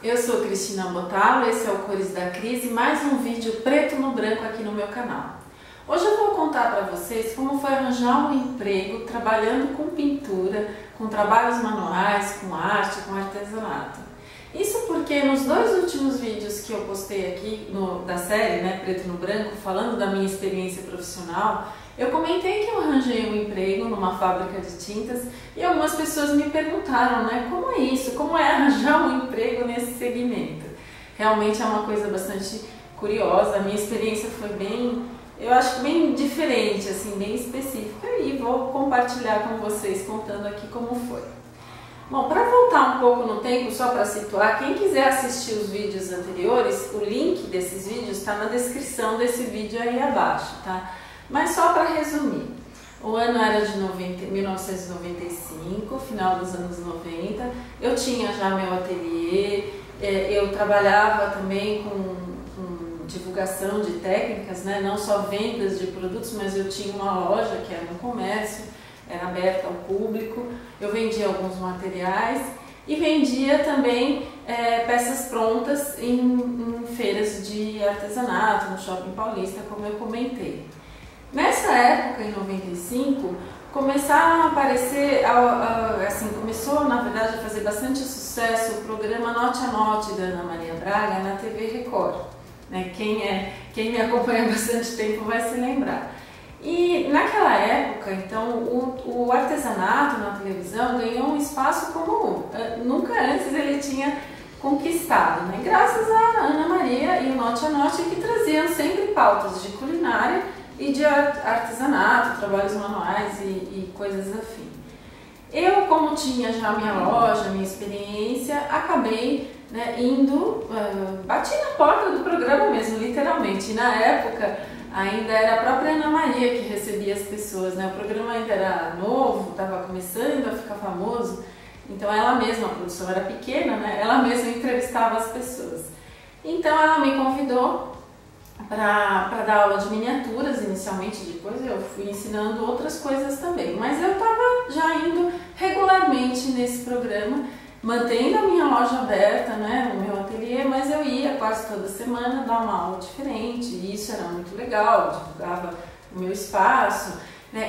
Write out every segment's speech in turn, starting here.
eu sou Cristina Botalo, esse é o Cores da Cris e mais um vídeo preto no branco aqui no meu canal. Hoje eu vou contar para vocês como foi arranjar um emprego trabalhando com pintura, com trabalhos manuais, com arte, com artesanato. Isso porque nos dois últimos vídeos que eu postei aqui da série, Preto no Branco, falando da minha experiência profissional, eu comentei que eu arranjei um emprego numa fábrica de tintas e algumas pessoas me perguntaram, como é isso? Como é arranjar um emprego nesse segmento? Realmente é uma coisa bastante curiosa, a minha experiência foi eu acho bem diferente, assim, bem específica e vou compartilhar com vocês contando aqui como foi. Bom, para voltar um pouco no tempo, só para situar, quem quiser assistir os vídeos anteriores, o link desses vídeos está na descrição desse vídeo aí abaixo, tá? Mas só para resumir, o ano era de 1995, final dos anos 90, eu tinha já meu ateliê, eu trabalhava também com divulgação de técnicas, não só vendas de produtos, mas eu tinha uma loja que era no comércio, era aberta ao público, eu vendia alguns materiais e vendia também peças prontas em feiras de artesanato, no Shopping Paulista, como eu comentei. Nessa época, em 95, começaram a aparecer, começou na verdade a fazer bastante sucesso o programa Note a Note da Ana Maria Braga na TV Record. Quem me acompanha há bastante tempo vai se lembrar. E naquela época, então, o artesanato na televisão ganhou um espaço como nunca antes ele tinha conquistado, graças a Ana Maria e o Note a Note, que traziam sempre pautas de culinária e de artesanato, trabalhos manuais e coisas afim. Eu, como tinha já minha loja, minha experiência, acabei bati na porta do programa mesmo, literalmente. E na época ainda era a própria Ana Maria que recebia as pessoas, o programa ainda era novo, estava começando a ficar famoso, então ela mesma, a produção era pequena, ela mesma entrevistava as pessoas. Então ela me convidou para dar aula de miniaturas inicialmente, depois eu fui ensinando outras coisas também, mas eu estava já indo regularmente nesse programa, mantendo a minha loja aberta, o meu ateliê, mas eu ia quase toda semana dar uma aula diferente, e isso era muito legal, divulgava o meu espaço.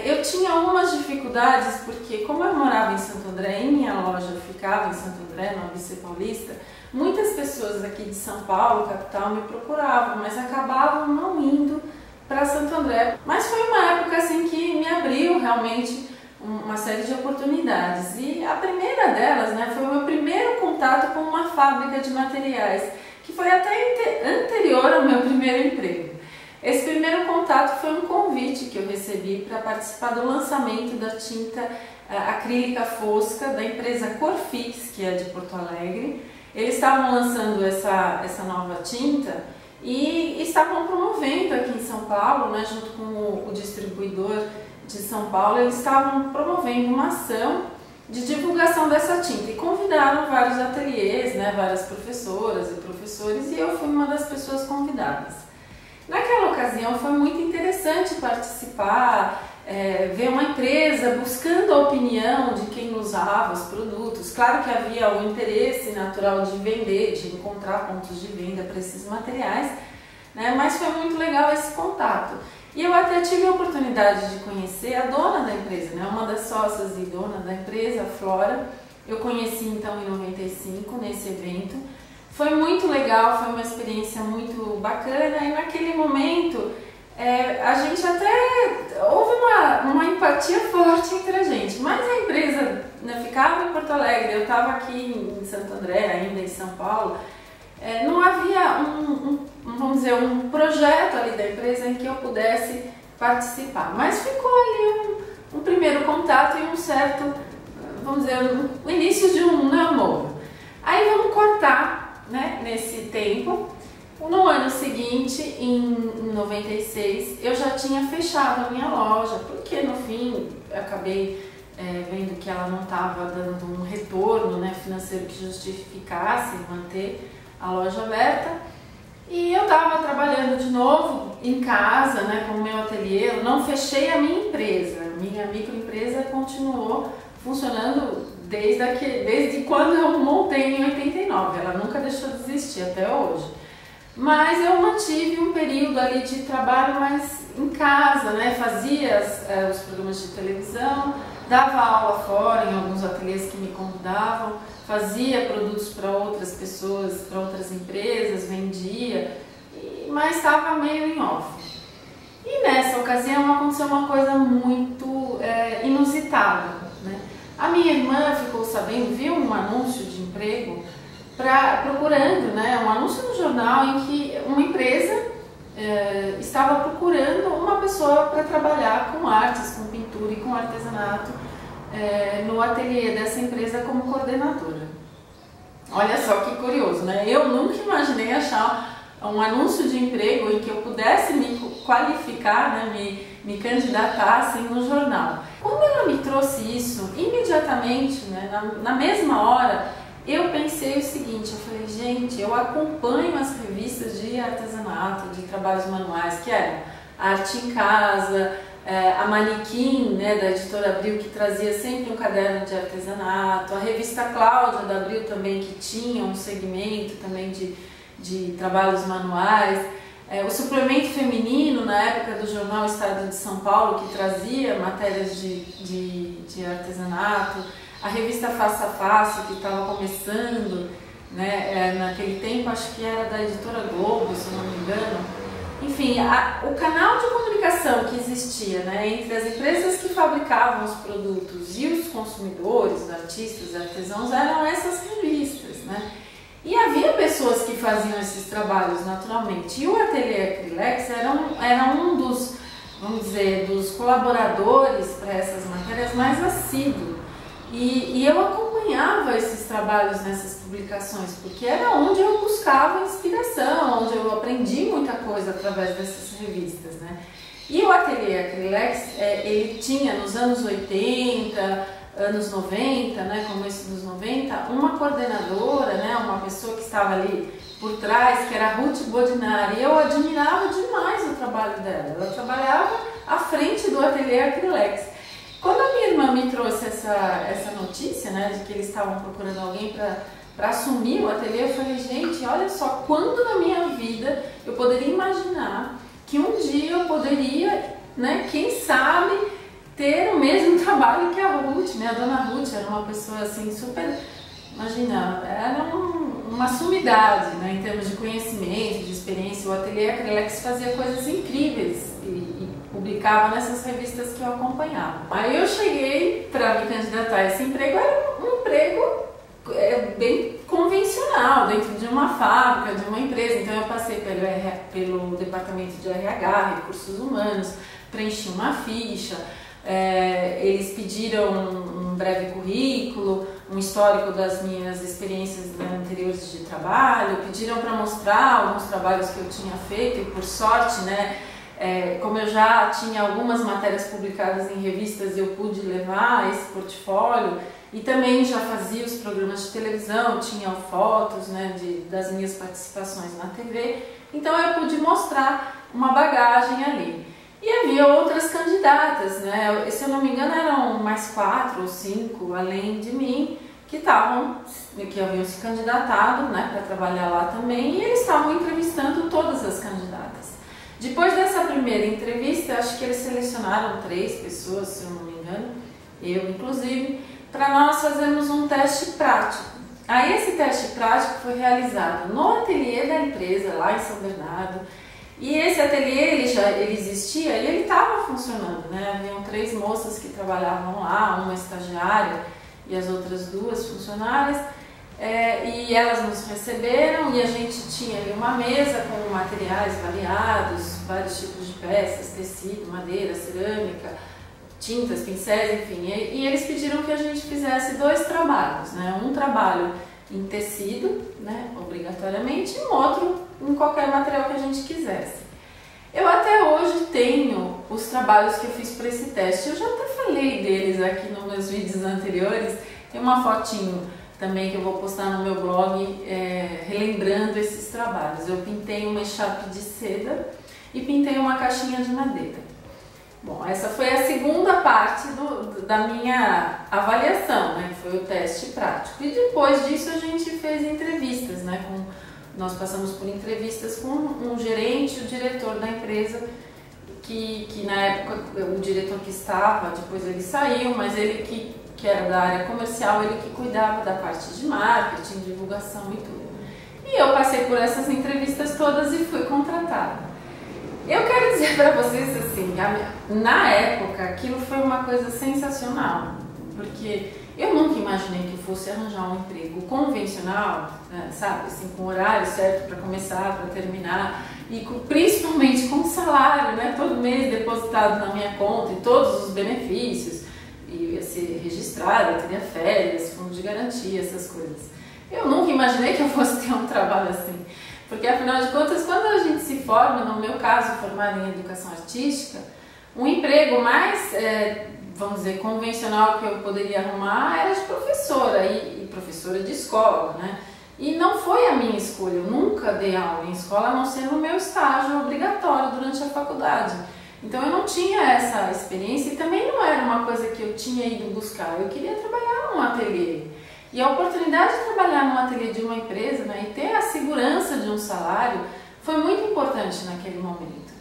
Eu tinha algumas dificuldades, porque como eu morava em Santo André, e minha loja ficava em Santo André, no ABC Paulista, muitas pessoas aqui de São Paulo, capital, me procuravam, mas acabavam não indo para Santo André. Mas foi uma época assim que me abriu realmente uma série de oportunidades, e a primeira delas foi o meu primeiro contato com uma fábrica de materiais, que foi até anterior ao meu primeiro emprego. Esse primeiro contato foi um convite que eu recebi para participar do lançamento da tinta acrílica fosca da empresa Corfix, que é de Porto Alegre. Eles estavam lançando essa nova tinta e estavam promovendo aqui em São Paulo, junto com o distribuidor de São Paulo, eles estavam promovendo uma ação de divulgação dessa tinta e convidaram vários ateliês, várias professoras e professores, e eu fui uma das pessoas convidadas. Naquela ocasião foi muito interessante participar, ver uma empresa buscando a opinião de quem usava os produtos. Claro que havia o interesse natural de vender, de encontrar pontos de venda para esses materiais, mas foi muito legal esse contato. E eu até tive a oportunidade de conhecer a dona da empresa, uma das sócias e dona da empresa, a Flora. Eu conheci então em 95, nesse evento. Foi muito legal, foi uma experiência muito bacana, e naquele momento a gente até houve uma empatia forte entre a gente, mas a empresa ficava em Porto Alegre, eu estava aqui em Santo André, ainda em São Paulo. Não havia vamos dizer, um projeto ali da empresa em que eu pudesse participar, mas ficou ali um primeiro contato e um certo, vamos dizer, o início de um namoro. Aí vamos cortar, nesse tempo. No ano seguinte, em 96, eu já tinha fechado a minha loja, porque no fim eu acabei vendo que ela não estava dando um retorno financeiro que justificasse manter a loja aberta, e eu estava trabalhando de novo em casa, com o meu ateliê. Eu não fechei a minha empresa, minha microempresa continuou funcionando desde quando eu montei em 89, ela nunca deixou de existir até hoje. Mas eu mantive um período ali de trabalho mais em casa, né? Fazia os programas de televisão, dava aula fora em alguns ateliês que me convidavam, fazia produtos para outras pessoas, para outras empresas, vendia, mas estava meio em off. E nessa ocasião aconteceu uma coisa muito inusitada, né? A minha irmã ficou sabendo, viu um anúncio de emprego procurando, né, um anúncio no jornal em que uma empresa estava procurando uma pessoa para trabalhar com artes, com pintura e com artesanato no ateliê dessa empresa como coordenadora. Olha só que curioso, né? Eu nunca imaginei achar um anúncio de emprego em que eu pudesse me qualificar, né, me candidatar assim, no jornal. Quando ela me trouxe isso, imediatamente, né, na mesma hora, eu pensei o seguinte, eu falei, gente, eu acompanho as revistas de artesanato, de trabalhos manuais, que eram Arte em Casa, a Manequim, né, da editora Abril, que trazia sempre um caderno de artesanato, a revista Cláudia da Abril também, que tinha um segmento também de trabalhos manuais, o suplemento feminino, na época do jornal Estado de São Paulo, que trazia matérias de artesanato, a revista Face a Face, que estava começando, né, naquele tempo, acho que era da editora Globo, se eu não me engano. Enfim, o canal de comunicação que existia, né, entre as empresas que fabricavam os produtos e os consumidores, os artistas, artesãos, eram essas revistas, né? E havia pessoas que faziam esses trabalhos naturalmente. E o Ateliê Acrylex era um dos, vamos dizer, dos colaboradores para essas matérias mais assíduos. E eu acompanhava esses trabalhos nessas publicações, porque era onde eu buscava inspiração, onde eu aprendi muita coisa através dessas revistas, né? E o Ateliê Acrylex, ele tinha nos anos 80, anos 90, né, começo dos 90, uma coordenadora, né, uma pessoa que estava ali por trás, que era a Ruth Bodinari, e eu admirava demais o trabalho dela. Ela trabalhava à frente do Ateliê Acrylex. Quando a minha irmã me trouxe essa notícia, né, de que eles estavam procurando alguém para assumir o ateliê, eu falei, gente, olha só, quando na minha vida eu poderia imaginar que um dia eu poderia, né, quem sabe, ter o mesmo trabalho que a Ruth, né? A dona Ruth era uma pessoa assim super, imagina, era uma sumidade, né, em termos de conhecimento, de experiência. O Ateliê Acrylex fazia coisas incríveis e publicava nessas revistas que eu acompanhava. Aí eu cheguei para me candidatar a esse emprego, era um emprego bem convencional, dentro de uma fábrica, de uma empresa. Então eu passei pelo departamento de RH, recursos humanos, preenchi uma ficha. Eles pediram um breve currículo, um histórico das minhas experiências anteriores de trabalho, pediram para mostrar alguns trabalhos que eu tinha feito e, por sorte, né, como eu já tinha algumas matérias publicadas em revistas, eu pude levar esse portfólio e também já fazia os programas de televisão, tinha fotos, né, das minhas participações na TV, então eu pude mostrar uma bagagem ali. E havia outras candidatas, né? Se eu não me engano eram mais 4 ou 5 além de mim que haviam se candidatado, né, para trabalhar lá também, e eles estavam entrevistando todas as candidatas. Depois dessa primeira entrevista, acho que eles selecionaram 3 pessoas, se eu não me engano, eu inclusive, para nós fazermos um teste prático. Aí esse teste prático foi realizado no ateliê da empresa, lá em São Bernardo. E esse ateliê, ele existia e ele estava funcionando, né? Haviam 3 moças que trabalhavam lá, uma estagiária e as outras 2 funcionárias. E elas nos receberam e a gente tinha ali uma mesa com materiais variados, vários tipos de peças, tecido, madeira, cerâmica, tintas, pincéis, enfim. E eles pediram que a gente fizesse 2 trabalhos, né? Um trabalho em tecido, né, obrigatoriamente, e um outro em qualquer material que a gente quisesse. Eu até hoje tenho os trabalhos que eu fiz para esse teste. Eu já até falei deles aqui nos meus vídeos anteriores. Tem uma fotinho também que eu vou postar no meu blog, relembrando esses trabalhos. Eu pintei uma echarpe de seda e pintei uma caixinha de madeira. Bom, essa foi a segunda parte da minha avaliação, né, que foi o teste prático. E depois disso a gente fez entrevistas, né, nós passamos por entrevistas com um gerente, o diretor da empresa, que na época o diretor que estava, depois ele saiu, mas ele que era da área comercial, ele que cuidava da parte de marketing, divulgação e tudo. E eu passei por essas entrevistas todas e fui contratada. Eu quero dizer para vocês assim, na época aquilo foi uma coisa sensacional, porque eu nunca imaginei que eu fosse arranjar um emprego convencional, né, sabe, assim, com horário certo para começar, para terminar, e principalmente com salário, né, todo mês depositado na minha conta e todos os benefícios, e ia ser registrada, teria férias, fundo de garantia, essas coisas. Eu nunca imaginei que eu fosse ter um trabalho assim. Porque, afinal de contas, quando a gente se forma, no meu caso, formada em educação artística, um emprego mais, vamos dizer, convencional que eu poderia arrumar era de professora, e professora de escola, né? E não foi a minha escolha, eu nunca dei aula em escola, a não ser no meu estágio obrigatório durante a faculdade. Então eu não tinha essa experiência e também não era uma coisa que eu tinha ido buscar, eu queria trabalhar num ateliê. E a oportunidade de trabalhar no ateliê de uma empresa, né, e ter a segurança de um salário foi muito importante naquele momento.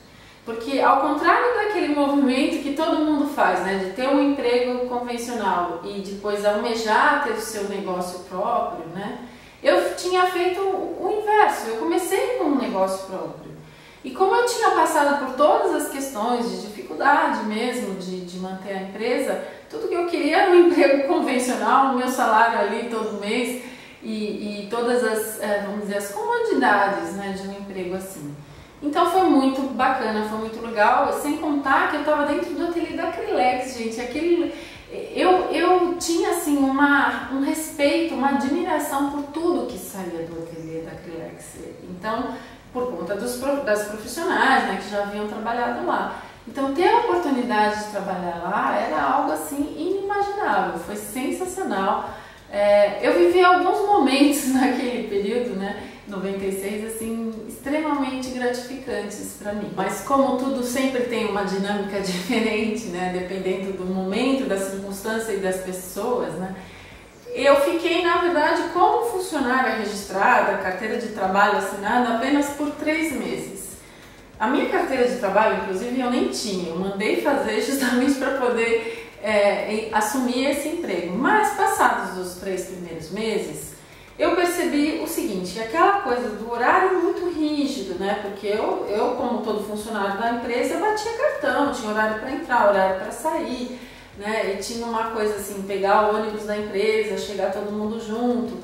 Porque ao contrário daquele movimento que todo mundo faz, né, de ter um emprego convencional e depois almejar ter o seu negócio próprio, né, eu tinha feito o inverso, eu comecei com um negócio próprio. E como eu tinha passado por todas as questões de dificuldade mesmo de manter a empresa, tudo que eu queria era um emprego convencional, o meu salário ali todo mês e todas as, vamos dizer, as comodidades, né, de um emprego assim. Então foi muito bacana, foi muito legal, sem contar que eu estava dentro do ateliê da Acrylex, gente. Eu tinha assim um respeito, uma admiração por tudo que saía do ateliê da Acrylex. Então, por conta das profissionais, né, que já haviam trabalhado lá. Então, ter a oportunidade de trabalhar lá era algo assim inimaginável, foi sensacional. Eu vivi alguns momentos naquele período, né, 96, assim, extremamente gratificantes para mim. Mas como tudo sempre tem uma dinâmica diferente, né, dependendo do momento, da circunstância e das pessoas, né, eu fiquei, na verdade, como funcionária registrada, carteira de trabalho assinada, apenas por 3 meses. A minha carteira de trabalho, inclusive, eu nem tinha, eu mandei fazer justamente para poder assumir esse emprego. Mas, passados os 3 primeiros meses, eu percebi o seguinte, aquela coisa do horário muito rígido, né? Porque eu como todo funcionário da empresa, eu batia cartão, tinha horário para entrar, horário para sair, né? E tinha uma coisa assim, pegar o ônibus da empresa, chegar todo mundo junto.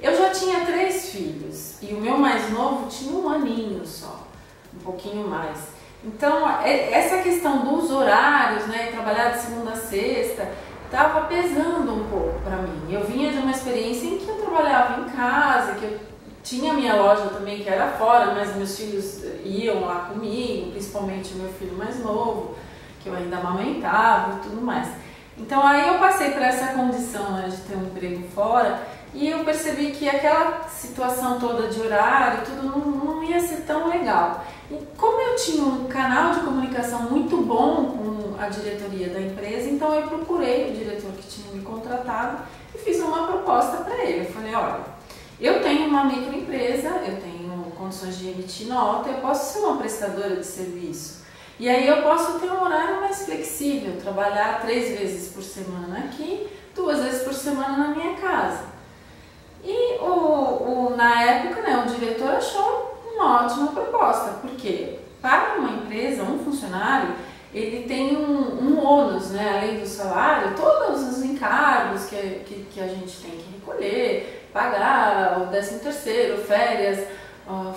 Eu já tinha 3 filhos e o meu mais novo tinha 1 aninho só, um pouquinho mais. Então, essa questão dos horários, né, trabalhar de segunda a sexta, estava pesando um pouco para mim. Eu vinha de uma experiência em que eu trabalhava em casa, que eu tinha minha loja também que era fora, mas meus filhos iam lá comigo, principalmente o meu filho mais novo, que eu ainda amamentava e tudo mais. Então aí eu passei por essa condição, né, de ter um emprego fora e eu percebi que aquela situação toda de horário, tudo não ia ser tão legal. E como eu tinha um canal de comunicação muito bom com a diretoria da empresa, então eu procurei o diretor que tinha me contratado e fiz uma proposta para ele. Eu falei, olha, eu tenho uma microempresa, eu tenho condições de emitir nota, eu posso ser uma prestadora de serviço. E aí eu posso ter um horário mais flexível, trabalhar 3 vezes por semana aqui, 2 vezes por semana na minha casa. E na época, né, o diretor achou uma ótima proposta, porque para uma empresa, um funcionário, ele tem um ônus, né, além do salário, todos os encargos que a gente tem que recolher, pagar o 13º, férias,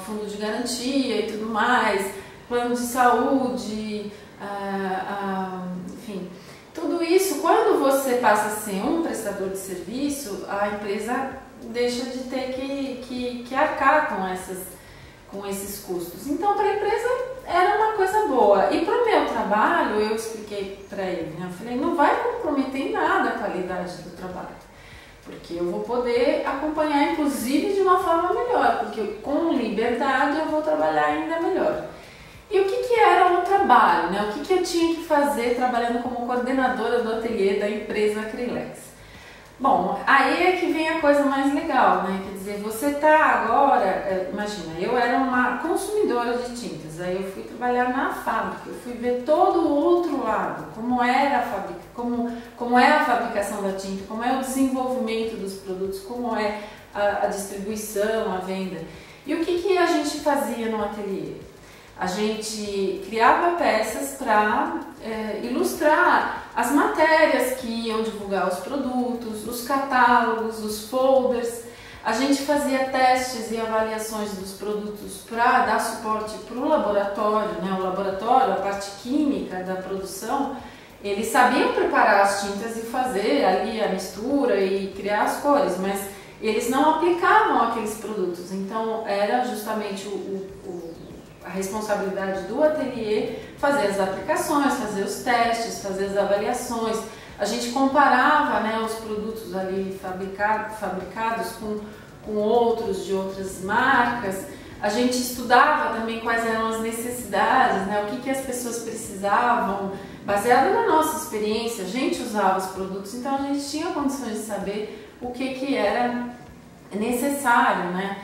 fundo de garantia e tudo mais, plano de saúde, enfim, tudo isso, quando você passa a ser um prestador de serviço, a empresa deixa de ter que arcar com esses custos. Então, para a empresa era uma coisa boa. E para o meu trabalho, eu expliquei para ele, né? Eu falei, não vai comprometer em nada a qualidade do trabalho, porque eu vou poder acompanhar, inclusive, de uma forma melhor, porque com liberdade eu vou trabalhar ainda melhor. E o que era o trabalho? trabalho, né? O que eu tinha que fazer trabalhando como coordenadora do ateliê da empresa Acrylex? Bom, aí é que vem a coisa mais legal, né? Quer dizer, você tá agora, imagina, eu era uma consumidora de tintas, aí eu fui trabalhar na fábrica, eu fui ver todo o outro lado, como era a fábrica, como é a fabricação da tinta, como é o desenvolvimento dos produtos, como é a distribuição, a venda. E o que a gente fazia no ateliê? A gente criava peças para ilustrar as matérias que iam divulgar os produtos, os catálogos, os folders. A gente fazia testes e avaliações dos produtos para dar suporte para o laboratório, né? O laboratório, a parte química da produção, eles sabiam preparar as tintas e fazer ali a mistura e criar as cores, mas eles não aplicavam aqueles produtos. Então era justamente a responsabilidade do ateliê fazer as aplicações, fazer os testes, fazer as avaliações. A gente comparava, né, os produtos ali fabricados com outros de outras marcas. A gente estudava também quais eram as necessidades, né, o que as pessoas precisavam, baseado na nossa experiência. A gente usava os produtos, então a gente tinha condições de saber o que era necessário, né,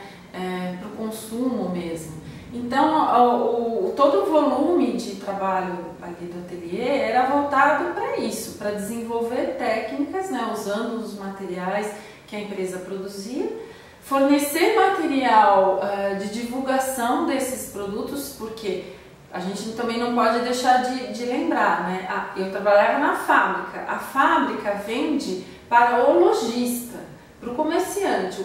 para o consumo mesmo. Então, todo o volume de trabalho ali do ateliê era voltado para isso, para desenvolver técnicas, né, usando os materiais que a empresa produzia, fornecer material de divulgação desses produtos, porque a gente também não pode deixar de lembrar, né? Eu trabalhava na fábrica, a fábrica vende para o lojista, para o comerciante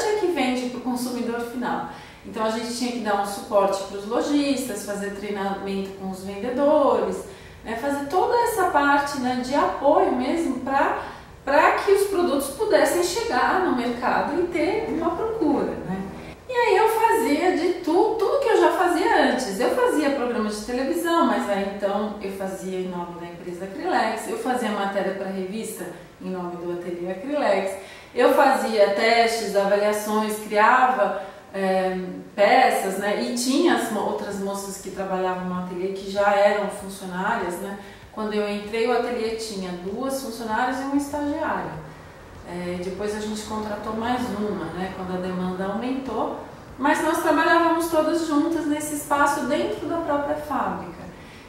é que vende para o consumidor final. Então a gente tinha que dar um suporte para os lojistas, fazer treinamento com os vendedores, né, fazer toda essa parte, né, de apoio mesmo para que os produtos pudessem chegar no mercado e ter uma procura, né? E aí eu fazia de tudo que eu já fazia antes. Eu fazia programas de televisão, mas aí então eu fazia em nome da empresa Acrylex, eu fazia matéria para revista em nome do ateliê Acrylex, eu fazia testes, avaliações, criava peças, né? E tinha as outras moças que trabalhavam no ateliê que já eram funcionárias, né? Quando eu entrei, o ateliê tinha 2 funcionárias e uma estagiária. Depois a gente contratou mais uma, né? Quando a demanda aumentou, mas nós trabalhávamos todas juntas nesse espaço dentro da própria fábrica.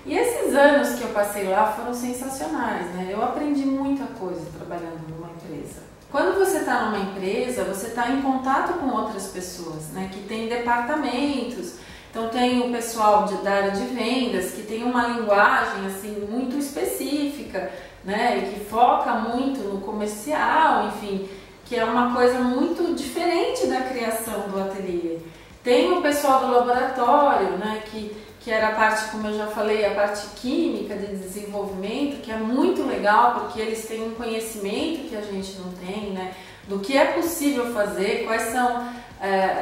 E esses anos que eu passei lá foram sensacionais, né? Eu aprendi muita coisa trabalhando numa empresa. Quando você está numa empresa, você está em contato com outras pessoas, né, que tem departamentos. Então tem o pessoal da área de vendas que tem uma linguagem assim muito específica, né, e que foca muito no comercial, enfim, que é uma coisa muito diferente da criação do ateliê. Tem o pessoal do laboratório, né, que era a parte, como eu já falei, a parte química de desenvolvimento, que é muito legal porque eles têm um conhecimento que a gente não tem, né, do que é possível fazer, quais são,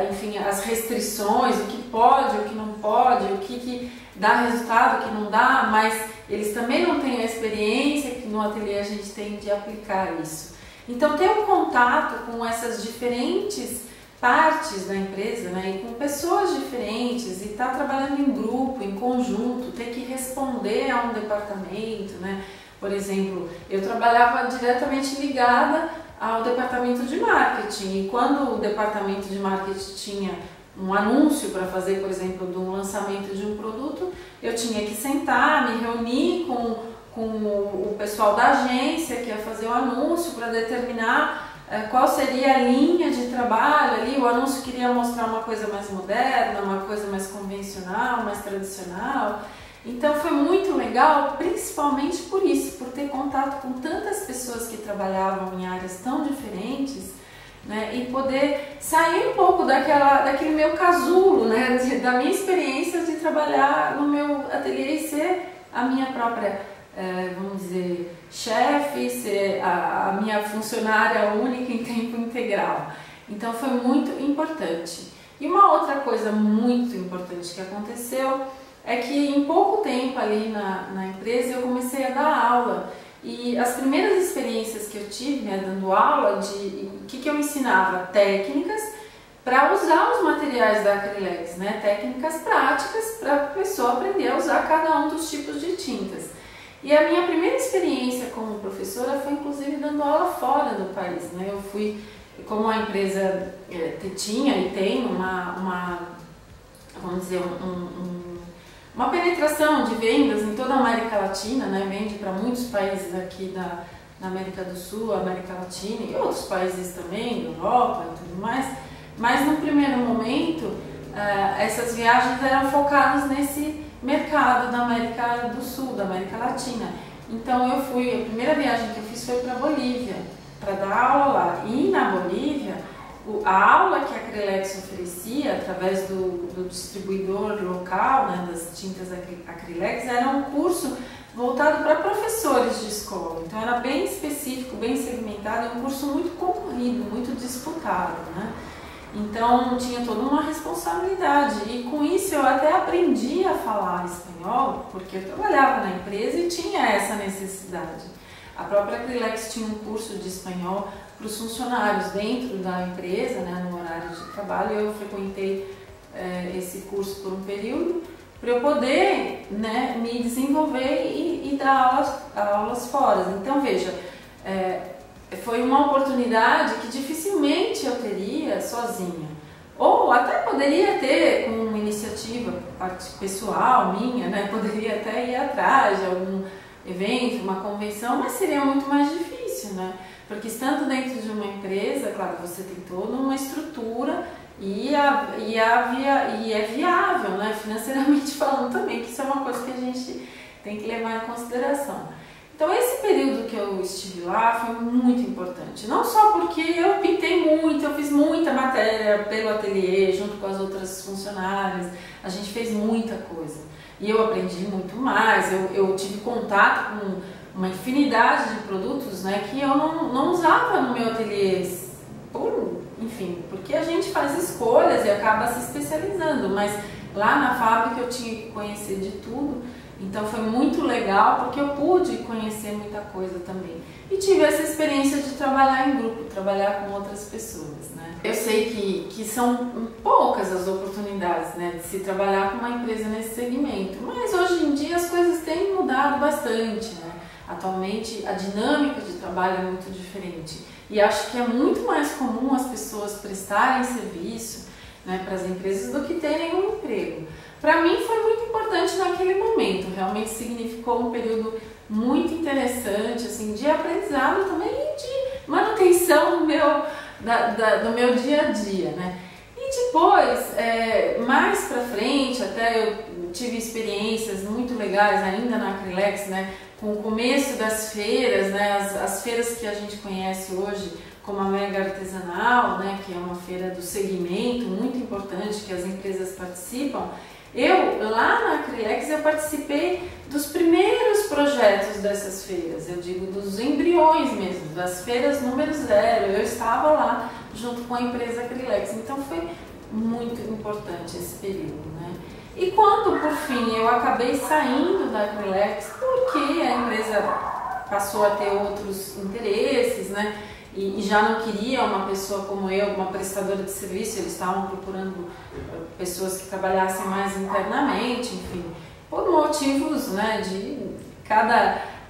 enfim, as restrições, o que pode, o que não pode, o que dá resultado, o que não dá, mas eles também não têm a experiência que no ateliê a gente tem de aplicar isso. Então ter um contato com essas diferentes partes da empresa, né, e com pessoas diferentes, e estar trabalhando em grupo, em conjunto, ter que responder a um departamento, né? Por exemplo, eu trabalhava diretamente ligada ao departamento de marketing, e quando o departamento de marketing tinha um anúncio para fazer, por exemplo, de um lançamento de um produto, eu tinha que sentar, me reunir com o pessoal da agência que ia fazer o anúncio para determinar qual seria a linha de trabalho ali. O anúncio queria mostrar uma coisa mais moderna, uma coisa mais convencional, mais tradicional. Então foi muito legal, principalmente por isso, por ter contato com tantas pessoas que trabalhavam em áreas tão diferentes, né, e poder sair um pouco daquele meu casulo, né, da minha experiência de trabalhar no meu ateliê e ser a minha própria, vamos dizer, chefe, ser a minha funcionária única em tempo integral. Então foi muito importante. E uma outra coisa muito importante que aconteceu é que em pouco tempo ali na empresa eu comecei a dar aula. E as primeiras experiências que eu tive, né, dando aula, o que eu ensinava? Técnicas para usar os materiais da Acrylex, né? Técnicas práticas para a pessoa aprender a usar cada um dos tipos de tintas. E a minha primeira experiência como professora foi inclusive dando aula fora do país, né? Eu fui, como a empresa tinha e tem vamos dizer, uma penetração de vendas em toda a América Latina, né? Vende para muitos países aqui na América do Sul, América Latina e outros países também, Europa e tudo mais. Mas no primeiro momento, essas viagens eram focadas nesse mercado da América do Sul, da América Latina. Então a primeira viagem que eu fiz foi para a Bolívia, para dar aula lá. E na Bolívia, a aula que a Acrylex oferecia, através do distribuidor local, né, das tintas Acrylex, era um curso voltado para professores de escola. Então era bem específico, bem segmentado, um curso muito concorrido, muito disputado, né? Então tinha toda uma responsabilidade e com isso eu até aprendi a falar espanhol, porque eu trabalhava na empresa e tinha essa necessidade. A própria Acrylex tinha um curso de espanhol para os funcionários dentro da empresa, né, no horário de trabalho. Eu frequentei esse curso por um período para eu poder, né, me desenvolver e dar aulas fora. Então veja, foi uma oportunidade que dificilmente eu teria sozinha, ou até poderia ter com uma iniciativa pessoal minha, né? Poderia até ir atrás de algum evento, uma convenção, mas seria muito mais difícil, né? Porque estando dentro de uma empresa, claro, você tem toda uma estrutura e é viável, né? Financeiramente falando também, que isso é uma coisa que a gente tem que levar em consideração. Então esse período que eu estive lá foi muito importante, não só porque eu pintei muito, eu fiz muita matéria pelo ateliê, junto com as outras funcionárias, a gente fez muita coisa e eu aprendi muito mais, eu tive contato com uma infinidade de produtos, né, que eu não usava no meu ateliê, enfim, porque a gente faz escolhas e acaba se especializando, mas lá na fábrica eu tinha que conhecer de tudo. Então foi muito legal porque eu pude conhecer muita coisa também. E tive essa experiência de trabalhar em grupo, trabalhar com outras pessoas, né? Eu sei que são poucas as oportunidades, né, de se trabalhar com uma empresa nesse segmento, mas hoje em dia as coisas têm mudado bastante, né? Atualmente a dinâmica de trabalho é muito diferente e acho que é muito mais comum as pessoas prestarem serviço, né, para as empresas do que terem um emprego. Para mim foi muito importante naquele momento, realmente significou um período muito interessante, assim, de aprendizado também e de manutenção do meu dia a dia, né? E depois, mais pra frente, até eu tive experiências muito legais ainda na Acrylex, né? Com o começo das feiras, né? As feiras que a gente conhece hoje, como a Mega Artesanal, né? Que é uma feira do segmento muito importante que as empresas participam. Lá na Acrylex, eu participei dos primeiros projetos dessas feiras, eu digo dos embriões mesmo, das feiras número 0, eu estava lá junto com a empresa Acrylex, então foi muito importante esse período, né? E quando, por fim, eu acabei saindo da Acrylex, porque a empresa passou a ter outros interesses, né? E já não queria uma pessoa como eu, uma prestadora de serviço, eles estavam procurando pessoas que trabalhassem mais internamente, enfim, por motivos, né,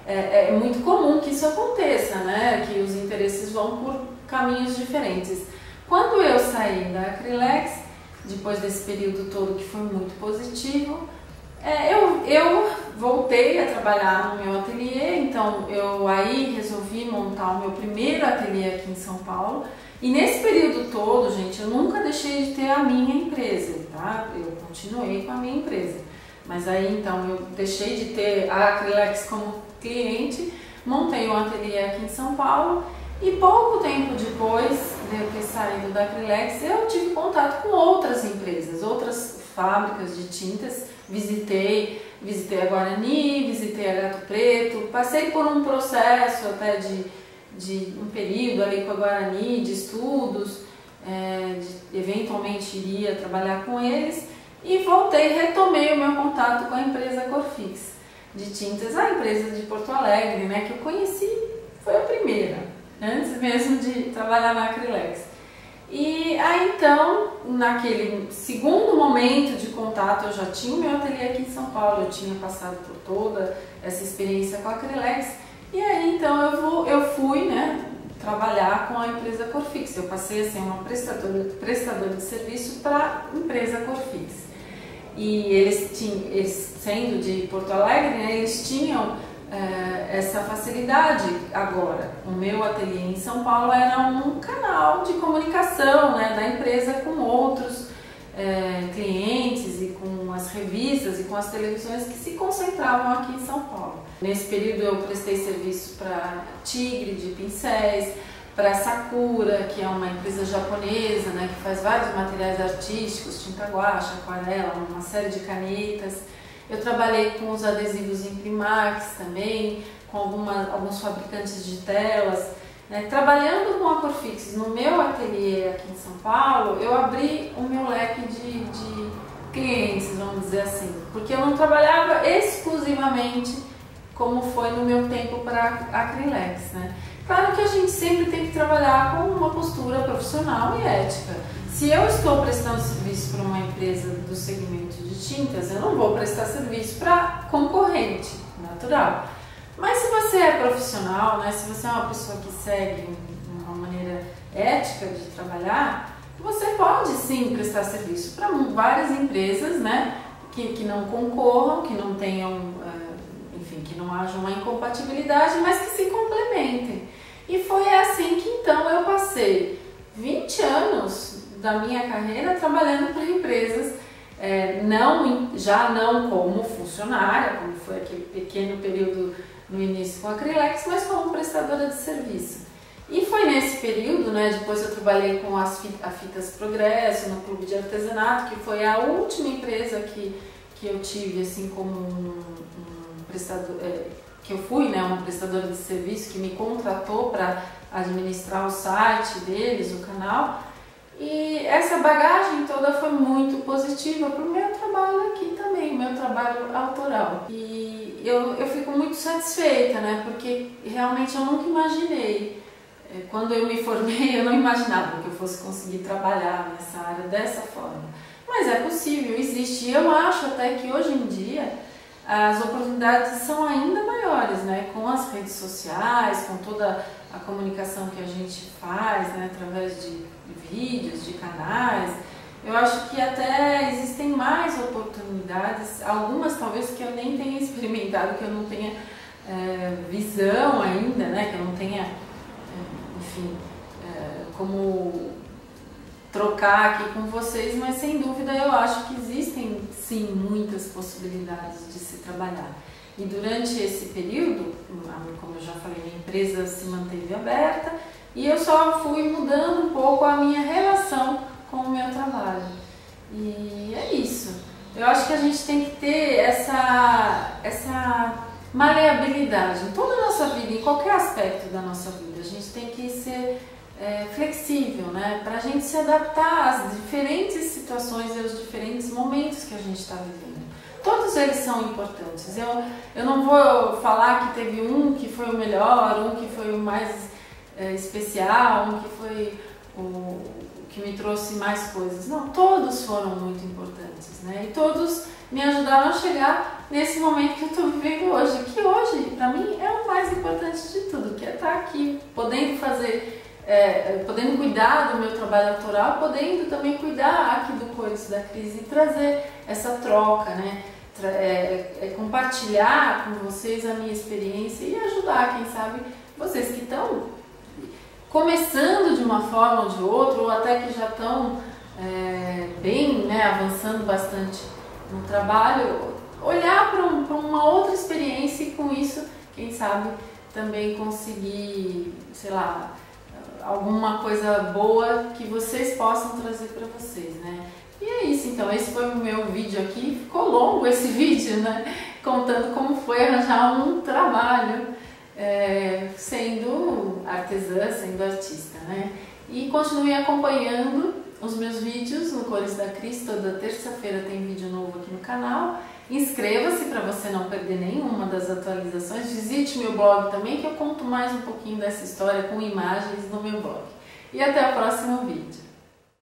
é muito comum que isso aconteça, né, que os interesses vão por caminhos diferentes. Quando eu saí da Acrylex, depois desse período todo que foi muito positivo, eu voltei a trabalhar no meu ateliê, então eu aí resolvi montar o meu primeiro ateliê aqui em São Paulo. E nesse período todo, gente, eu nunca deixei de ter a minha empresa, tá? Eu continuei com a minha empresa. Mas aí então eu deixei de ter a Acrylex como cliente, montei um ateliê aqui em São Paulo e pouco tempo depois de eu ter saído da Acrylex, eu tive contato com outras empresas, outras fábricas de tintas. Visitei a Guarani, visitei a Gato Preto, passei por um processo até de um período ali com a Guarani, de estudos, eventualmente iria trabalhar com eles e retomei o meu contato com a empresa Corfix de tintas, a empresa de Porto Alegre, né, que eu conheci, foi a primeira, antes mesmo de trabalhar na Acrylex. E aí então, naquele segundo momento de contato, eu já tinha o meu ateliê aqui em São Paulo, eu tinha passado por toda essa experiência com a Acrylex, e aí então eu fui, né, trabalhar com a empresa Corfix. Eu passei a ser uma prestadora de serviço para a empresa Corfix. E eles sendo de Porto Alegre, né, eles tinham essa facilidade. Agora, o meu ateliê em São Paulo era um canal de comunicação, né, da empresa com outros clientes e com as revistas e com as televisões que se concentravam aqui em São Paulo. Nesse período eu prestei serviço para Tigre de pincéis, para Sakura, que é uma empresa japonesa, né, que faz vários materiais artísticos, tinta guache, aquarela, uma série de canetas. Eu trabalhei com os adesivos Imprimax também, com alguns fabricantes de telas. Né. Trabalhando com a Corfix no meu ateliê aqui em São Paulo, eu abri o meu leque de clientes, vamos dizer assim, porque eu não trabalhava exclusivamente como foi no meu tempo para a Acrylex, né? Claro que a gente sempre tem que trabalhar com uma postura profissional e ética. Se eu estou prestando serviço para uma empresa do segmento de tintas, eu não vou prestar serviço para concorrente, natural. Mas se você é profissional, né, se você é uma pessoa que segue uma maneira ética de trabalhar, você pode sim prestar serviço para várias empresas, né, que não concorram, que não tenham, enfim, que não haja uma incompatibilidade, mas que se complementem. E foi assim que então eu passei 20 anos da minha carreira trabalhando para empresas, já não como funcionária, como foi aquele pequeno período no início com a Acrylex, mas como prestadora de serviço. E foi nesse período, né, depois eu trabalhei com a Fitas Progresso, no Clube de Artesanato, que foi a última empresa que eu tive assim como um prestador, que eu fui, né, uma prestadora de serviço que me contratou para administrar o site deles, o canal. E essa bagagem toda foi muito positiva para o meu trabalho aqui também, o meu trabalho autoral. E eu fico muito satisfeita, né, porque realmente eu nunca imaginei. Quando eu me formei, eu não imaginava que eu fosse conseguir trabalhar nessa área dessa forma. Mas é possível, existe. E eu acho até que hoje em dia as oportunidades são ainda maiores, né? Com as redes sociais, com toda a comunicação que a gente faz, né? Através de vídeos, de canais. Eu acho que até existem mais oportunidades, algumas talvez que eu nem tenha experimentado, que eu não tenha visão ainda, né? Que eu não tenha, enfim, como trocar aqui com vocês, mas sem dúvida eu acho que existem sim muitas possibilidades de se trabalhar. E durante esse período, como eu já falei, minha empresa se manteve aberta e eu só fui mudando um pouco a minha relação com o meu trabalho. E é isso. Eu acho que a gente tem que ter essa maleabilidade em toda a nossa vida, em qualquer aspecto da nossa vida. A gente tem que ser flexível, né? Para a gente se adaptar às diferentes situações e aos diferentes momentos que a gente está vivendo. Todos eles são importantes. Eu não vou falar que teve um que foi o melhor, um que foi o mais especial, um que foi o que me trouxe mais coisas. Não, todos foram muito importantes, né? E todos me ajudaram a chegar nesse momento que eu estou vivendo hoje, que hoje, para mim, é o mais importante de tudo, que é estar aqui, podendo fazer, podendo cuidar do meu trabalho autoral, podendo também cuidar aqui do Cores da Cris e trazer essa troca, né? Compartilhar com vocês a minha experiência e ajudar, quem sabe, vocês que estão começando de uma forma ou de outra, ou até que já estão bem, né, avançando bastante no trabalho, olhar para uma outra experiência e com isso, quem sabe, também conseguir, sei lá, alguma coisa boa que vocês possam trazer para vocês, né? E é isso, então, esse foi o meu vídeo aqui, ficou longo esse vídeo, né? Contando como foi arranjar um trabalho sendo artesã, sendo artista, né? E continue acompanhando os meus vídeos no Cores da Cris. Toda terça-feira tem vídeo novo aqui no canal. Inscreva-se para você não perder nenhuma das atualizações. Visite meu blog também, que eu conto mais um pouquinho dessa história com imagens no meu blog. E até o próximo vídeo.